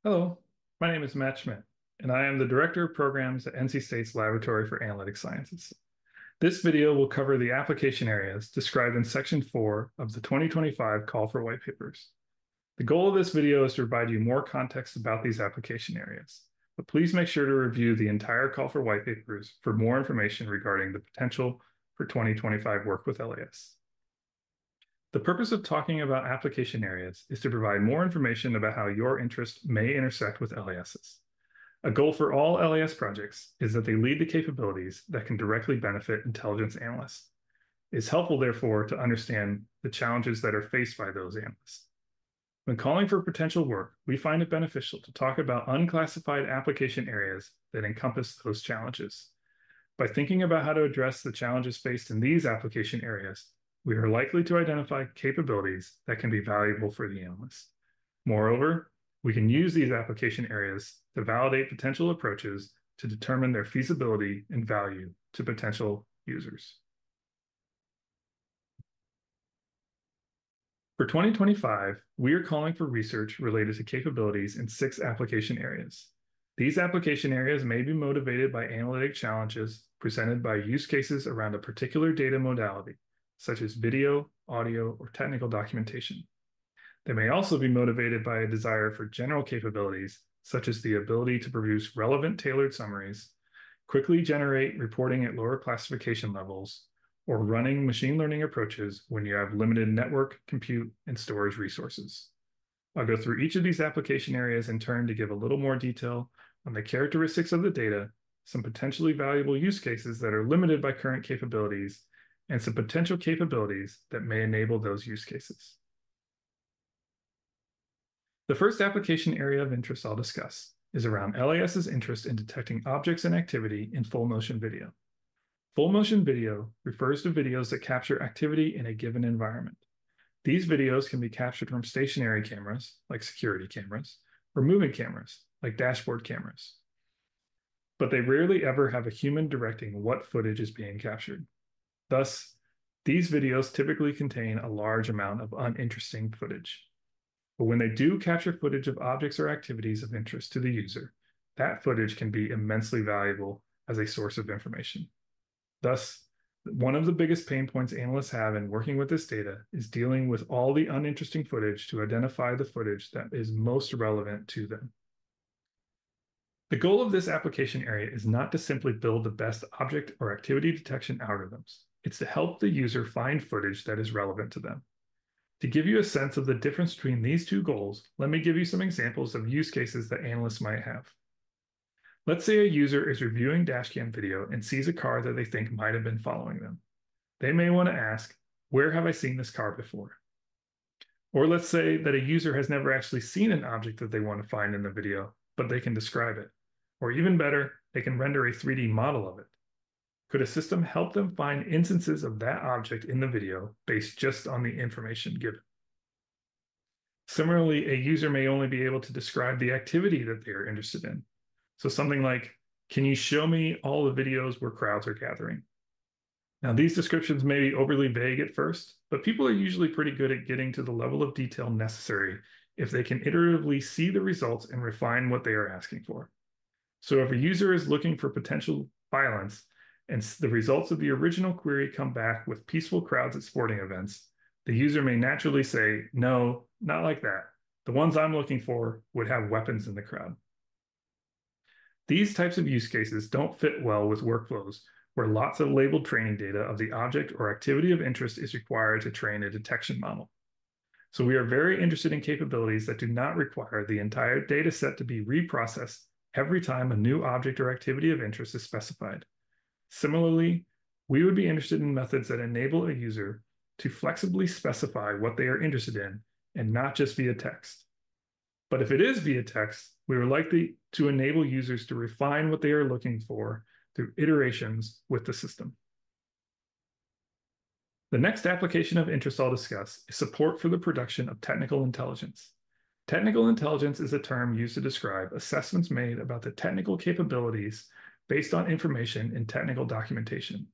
Hello, my name is Matt Schmidt, and I am the Director of Programs at NC State's Laboratory for Analytic Sciences. This video will cover the application areas described in Section 4 of the 2025 Call for White Papers. The goal of this video is to provide you more context about these application areas, but please make sure to review the entire Call for White Papers for more information regarding the potential for 2025 work with LAS. The purpose of talking about application areas is to provide more information about how your interests may intersect with LAS's. A goal for all LAS projects is that they lead to capabilities that can directly benefit intelligence analysts. It's helpful, therefore, to understand the challenges that are faced by those analysts. When calling for potential work, we find it beneficial to talk about unclassified application areas that encompass those challenges. By thinking about how to address the challenges faced in these application areas, we are likely to identify capabilities that can be valuable for the analyst. Moreover, we can use these application areas to validate potential approaches to determine their feasibility and value to potential users. For 2025, we are calling for research related to capabilities in 6 application areas. These application areas may be motivated by analytic challenges presented by use cases around a particular data modality, such as video, audio, or technical documentation. They may also be motivated by a desire for general capabilities, such as the ability to produce relevant tailored summaries, quickly generate reporting at lower classification levels, or running machine learning approaches when you have limited network, compute, and storage resources. I'll go through each of these application areas in turn to give a little more detail on the characteristics of the data, some potentially valuable use cases that are limited by current capabilities, and some potential capabilities that may enable those use cases. The first application area of interest I'll discuss is around LAS's interest in detecting objects and activity in full motion video. Full motion video refers to videos that capture activity in a given environment. These videos can be captured from stationary cameras, like security cameras, or moving cameras, like dashboard cameras. But they rarely ever have a human directing what footage is being captured. Thus, these videos typically contain a large amount of uninteresting footage. But when they do capture footage of objects or activities of interest to the user, that footage can be immensely valuable as a source of information. Thus, one of the biggest pain points analysts have in working with this data is dealing with all the uninteresting footage to identify the footage that is most relevant to them. The goal of this application area is not to simply build the best object or activity detection algorithms. It's to help the user find footage that is relevant to them. To give you a sense of the difference between these two goals, let me give you some examples of use cases that analysts might have. Let's say a user is reviewing dashcam video and sees a car that they think might have been following them. They may want to ask, where have I seen this car before? Or let's say that a user has never actually seen an object that they want to find in the video, but they can describe it. Or even better, they can render a 3D model of it. Could a system help them find instances of that object in the video based just on the information given? Similarly, a user may only be able to describe the activity that they are interested in. So something like, can you show me all the videos where crowds are gathering? Now, these descriptions may be overly vague at first, but people are usually pretty good at getting to the level of detail necessary if they can iteratively see the results and refine what they are asking for. So if a user is looking for potential violence and the results of the original query come back with peaceful crowds at sporting events, the user may naturally say, no, not like that. The ones I'm looking for would have weapons in the crowd. These types of use cases don't fit well with workflows where lots of labeled training data of the object or activity of interest is required to train a detection model. So we are very interested in capabilities that do not require the entire data set to be reprocessed every time a new object or activity of interest is specified. Similarly, we would be interested in methods that enable a user to flexibly specify what they are interested in and not just via text. But if it is via text, we are likely to enable users to refine what they are looking for through iterations with the system. The next application of interest I'll discuss is support for the production of technical intelligence. Technical intelligence is a term used to describe assessments made about the technical capabilities based on information in technical documentation.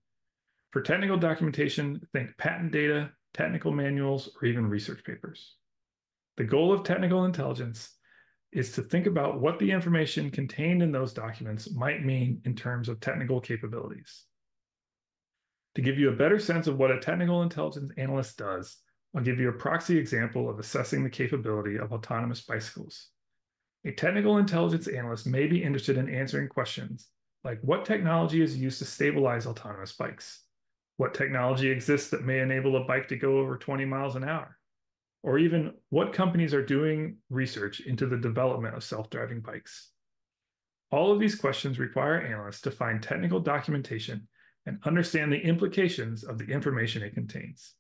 For technical documentation, think patent data, technical manuals, or even research papers. The goal of technical intelligence is to think about what the information contained in those documents might mean in terms of technical capabilities. To give you a better sense of what a technical intelligence analyst does, I'll give you a proxy example of assessing the capability of autonomous bicycles. A technical intelligence analyst may be interested in answering questions like what technology is used to stabilize autonomous bikes? What technology exists that may enable a bike to go over 20 miles an hour? Or even what companies are doing research into the development of self-driving bikes? All of these questions require analysts to find technical documentation and understand the implications of the information it contains.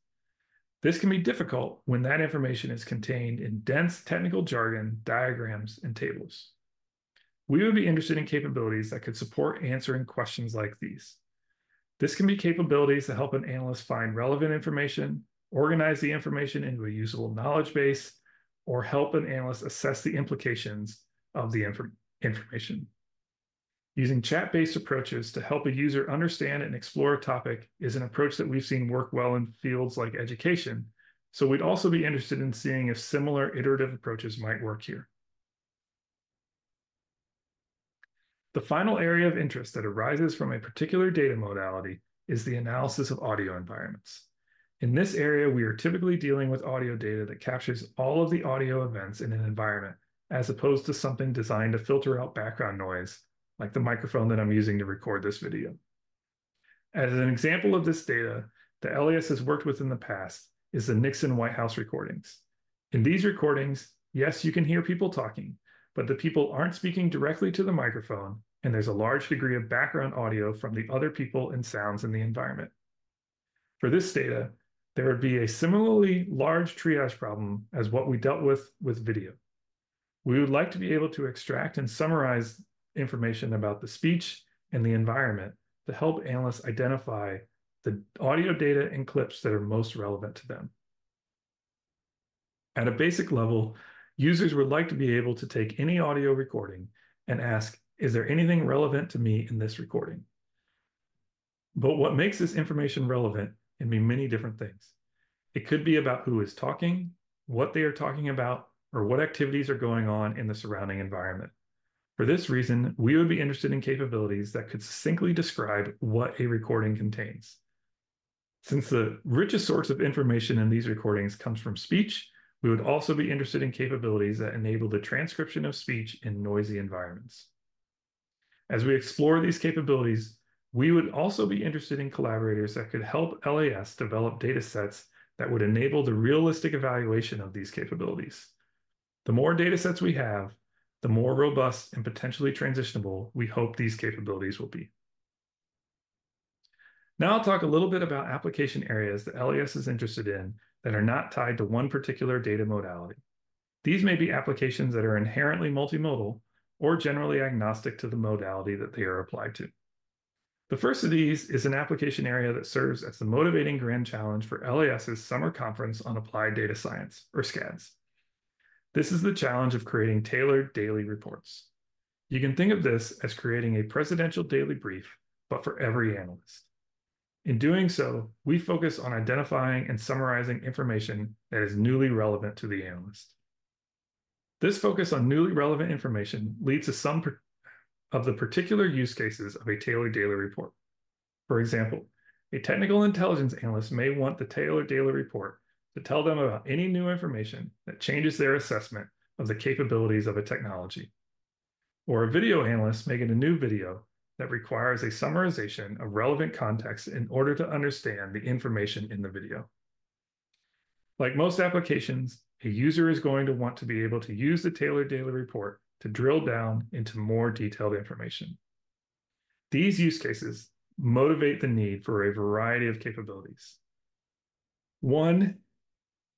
This can be difficult when that information is contained in dense technical jargon, diagrams, and tables. We would be interested in capabilities that could support answering questions like these. This can be capabilities that help an analyst find relevant information, organize the information into a usable knowledge base, or help an analyst assess the implications of the information. Using chat-based approaches to help a user understand and explore a topic is an approach that we've seen work well in fields like education, so we'd also be interested in seeing if similar iterative approaches might work here. The final area of interest that arises from a particular data modality is the analysis of audio environments. In this area, we are typically dealing with audio data that captures all of the audio events in an environment, as opposed to something designed to filter out background noise, like the microphone that I'm using to record this video. As an example of this data that LAS has worked with in the past is the Nixon White House recordings. In these recordings, yes, you can hear people talking, but the people aren't speaking directly to the microphone, and there's a large degree of background audio from the other people and sounds in the environment. For this data, there would be a similarly large triage problem as what we dealt with video. We would like to be able to extract and summarize information about the speech and the environment to help analysts identify the audio data and clips that are most relevant to them. At a basic level, users would like to be able to take any audio recording and ask, is there anything relevant to me in this recording? But what makes this information relevant can be many different things. It could be about who is talking, what they are talking about, or what activities are going on in the surrounding environment. For this reason, we would be interested in capabilities that could succinctly describe what a recording contains. Since the richest source of information in these recordings comes from speech, we would also be interested in capabilities that enable the transcription of speech in noisy environments. As we explore these capabilities, we would also be interested in collaborators that could help LAS develop data sets that would enable the realistic evaluation of these capabilities. The more data sets we have, the more robust and potentially transitionable we hope these capabilities will be. Now I'll talk a little bit about application areas that LAS is interested in that are not tied to one particular data modality. These may be applications that are inherently multimodal or generally agnostic to the modality that they are applied to. The first of these is an application area that serves as the motivating grand challenge for LAS's Summer Conference on Applied Data Science, or SCADS. This is the challenge of creating tailored daily reports. You can think of this as creating a presidential daily brief, but for every analyst. In doing so, we focus on identifying and summarizing information that is newly relevant to the analyst. This focus on newly relevant information leads to some of the particular use cases of a tailored daily report. For example, a technical intelligence analyst may want the tailored daily report to tell them about any new information that changes their assessment of the capabilities of a technology. Or a video analyst may get a new video that requires a summarization of relevant context in order to understand the information in the video. Like most applications, a user is going to want to be able to use the tailored daily report to drill down into more detailed information. These use cases motivate the need for a variety of capabilities. One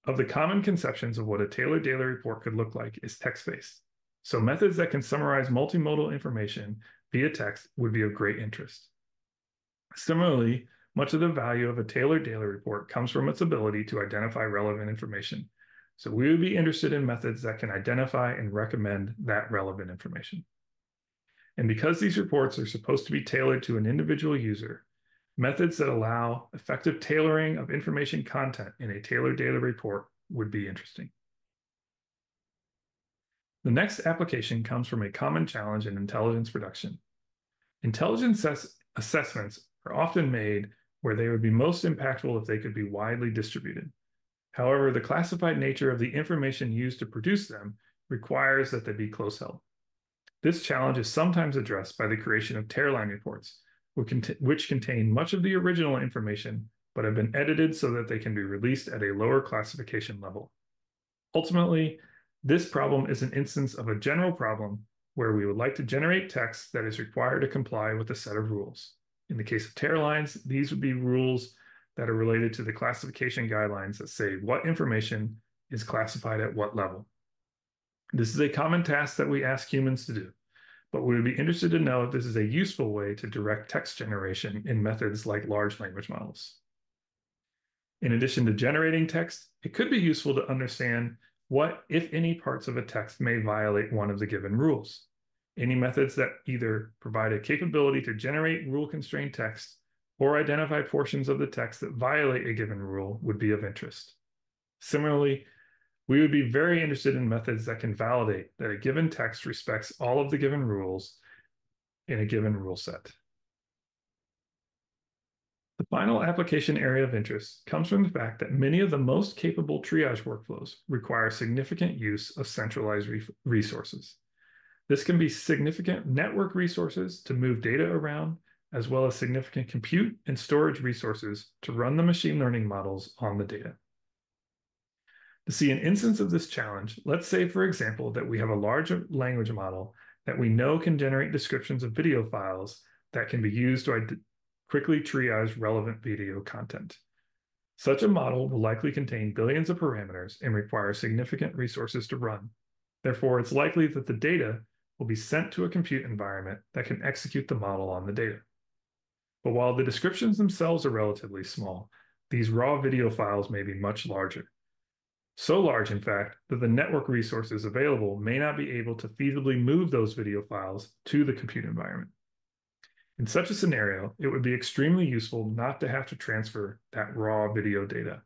of the common conceptions of what a tailored daily report could look like is text-based. So methods that can summarize multimodal information via text would be of great interest. Similarly, much of the value of a tailored daily report comes from its ability to identify relevant information. So we would be interested in methods that can identify and recommend that relevant information. And because these reports are supposed to be tailored to an individual user, methods that allow effective tailoring of information content in a tailored daily report would be interesting. The next application comes from a common challenge in intelligence production. Intelligence assessments are often made where they would be most impactful if they could be widely distributed. However, the classified nature of the information used to produce them requires that they be close held. This challenge is sometimes addressed by the creation of Tearline reports, which contain much of the original information but have been edited so that they can be released at a lower classification level. Ultimately, this problem is an instance of a general problem where we would like to generate text that is required to comply with a set of rules. In the case of Tearlines, these would be rules that are related to the classification guidelines that say what information is classified at what level. This is a common task that we ask humans to do, but we would be interested to know if this is a useful way to direct text generation in methods like large language models. In addition to generating text, it could be useful to understand what, if any, parts of a text may violate one of the given rules. Any methods that either provide a capability to generate rule-constrained text or identify portions of the text that violate a given rule would be of interest. Similarly, we would be very interested in methods that can validate that a given text respects all of the given rules in a given rule set. The final application area of interest comes from the fact that many of the most capable triage workflows require significant use of centralized resources. This can be significant network resources to move data around, as well as significant compute and storage resources to run the machine learning models on the data. To see an instance of this challenge, let's say, for example, that we have a large language model that we know can generate descriptions of video files that can be used to quickly triage relevant video content. Such a model will likely contain billions of parameters and require significant resources to run. Therefore, it's likely that the data will be sent to a compute environment that can execute the model on the data. But while the descriptions themselves are relatively small, these raw video files may be much larger. So large, in fact, that the network resources available may not be able to feasibly move those video files to the compute environment. In such a scenario, it would be extremely useful not to have to transfer that raw video data,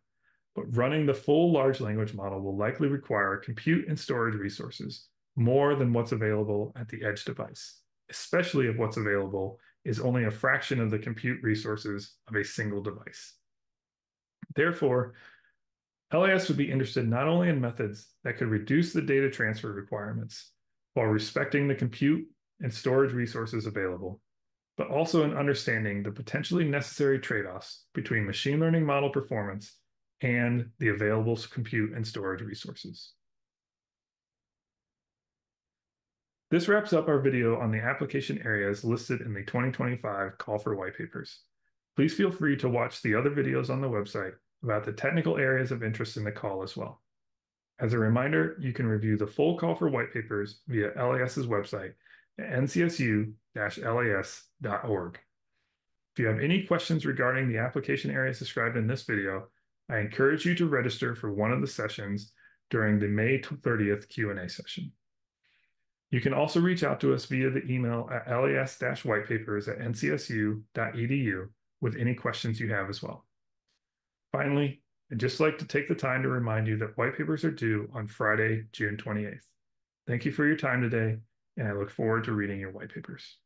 but running the full large language model will likely require compute and storage resources more than what's available at the edge device, especially if what's available is only a fraction of the compute resources of a single device. Therefore, LAS would be interested not only in methods that could reduce the data transfer requirements while respecting the compute and storage resources available, but also in understanding the potentially necessary trade-offs between machine learning model performance and the available compute and storage resources. This wraps up our video on the application areas listed in the 2025 call for white papers. Please feel free to watch the other videos on the website about the technical areas of interest in the call as well. As a reminder, you can review the full call for white papers via LAS's website at ncsu-las.org. If you have any questions regarding the application areas described in this video, I encourage you to register for one of the sessions during the May 30th Q&A session. You can also reach out to us via the email at las-whitepapers@ncsu.edu with any questions you have as well. Finally, I'd just like to take the time to remind you that white papers are due on Friday, June 28th. Thank you for your time today, and I look forward to reading your white papers.